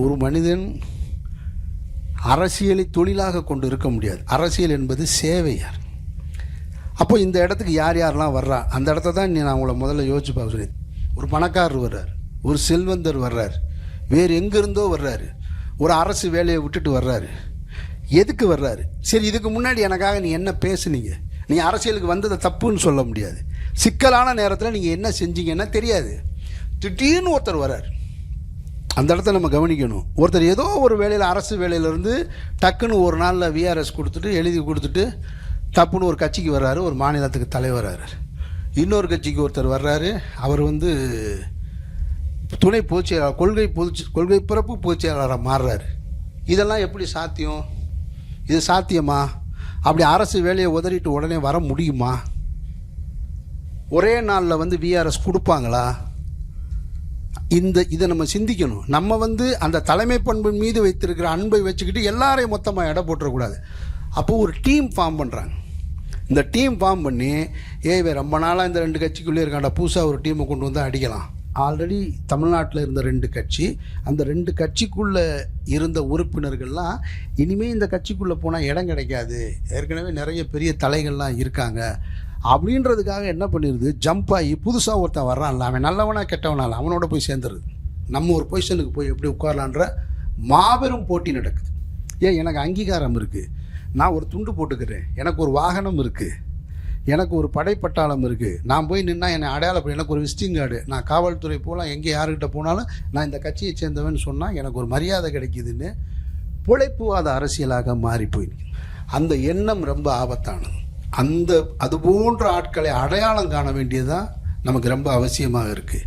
ஒரு மனிதன் அரசியலை தொழிலாக கொண்டு இருக்க முடியாது. அரசியல் என்பது சேவையார். அப்போ இந்த இடத்துக்கு யார் யாரெல்லாம் வர்றா, அந்த இடத்த தான் நான் உங்களை முதல்ல யோசிச்சு பார்க்க சொல்லி. ஒரு பணக்காரர் வர்றார், ஒரு செல்வந்தர் வர்றார், வேறு எங்கேருந்தோ வர்றாரு, ஒரு அரசு வேலையை விட்டுட்டு வர்றாரு. எதுக்கு வர்றாரு? சரி, இதுக்கு முன்னாடி எனக்காக நீ என்ன பேசுனீங்க? நீ அரசியலுக்கு வந்ததை தப்புன்னு சொல்ல முடியாது. சிக்கலான நேரத்தில் நீங்கள் என்ன செஞ்சீங்கன்னா தெரியாது. திடீர்னு ஒருத்தர் வர்றார். அந்த இடத்த நம்ம கவனிக்கணும். ஒருத்தர் ஏதோ ஒரு வேலையில், அரசு வேலையிலேருந்து டக்குன்னு ஒரு நாளில் விஆர்எஸ் கொடுத்துட்டு எழுதி கொடுத்துட்டு தப்புன்னு ஒரு கட்சிக்கு வர்றாரு, ஒரு மாநிலத்துக்கு தலைவராரு. இன்னொரு கட்சிக்கு ஒருத்தர் வர்றாரு, அவர் துணை பொதுச்செயலாளர், கொள்கை பிறப்பு பொதுச்செயலாளராக மாறுறாரு. இதெல்லாம் எப்படி சாத்தியம்? இது சாத்தியமா? அப்படி அரசு வேலையை உதறிட்டு உடனே வர முடியுமா? ஒரே நாளில் விஆர்எஸ் கொடுப்பாங்களா? இதை நம்ம சிந்திக்கணும். நம்ம அந்த தலைமை பண்பின் மீது வைத்திருக்கிற அன்பை வச்சுக்கிட்டு எல்லாரையும் மொத்தமாக எடை போட்டுறக்கூடாது. அப்போது ஒரு டீம் ஃபார்ம் பண்ணுறாங்க. இந்த டீம் ஃபார்ம் பண்ணி ரொம்ப நாளாக இந்த 2 கட்சிக்குள்ளே இருக்காண்டா, புதுசாக ஒரு டீமை கொண்டு வந்து அடிக்கலாம். ஆல்ரெடி தமிழ்நாட்டில் இருந்த 2 கட்சி, அந்த 2 கட்சிக்குள்ளே இருந்த உறுப்பினர்கள்லாம் இனிமேல் இந்த கட்சிக்குள்ளே போனால் இடம் கிடைக்காது, ஏற்கனவே நிறைய பெரிய தலைகள்லாம் இருக்காங்க அப்படின்றதுக்காக என்ன பண்ணிடுது, ஜம்ப் ஆகி புதுசாக ஒருத்தன் வர்றான்ல, அவன் நல்லவனா கெட்டவனால அவனோட போய் சேர்ந்துருது. நம்ம ஒரு பொசிஷனுக்கு போய் எப்படி உட்காரலான்ற மாபெரும் போட்டி நடக்குது. ஏன், எனக்கு அங்கீகாரம் இருக்குது, நான் ஒரு துண்டு போட்டுக்கிறேன், எனக்கு ஒரு வாகனம் இருக்குது, எனக்கு ஒரு படைப்பட்டாளம் இருக்குது, நான் போய் நின்னா என்னை அடையாளப்படும், எனக்கு ஒரு விசிட்டிங் கார்டு, நான் காவல்துறை போகலாம், எங்கே யாருக்கிட்ட போனாலும் நான் இந்த கட்சியை சேர்ந்தவன் சொன்னால் எனக்கு ஒரு மரியாதை கிடைக்கிதுன்னு பிழைப்புவாத அரசியலாக மாறி போயிருக்கு. அந்த எண்ணம் ரொம்ப ஆபத்தானது. அது போன்ற ஆட்களை அடையாளம் காண வேண்டியதுதான் நமக்கு ரொம்ப அவசியமாக இருக்குது.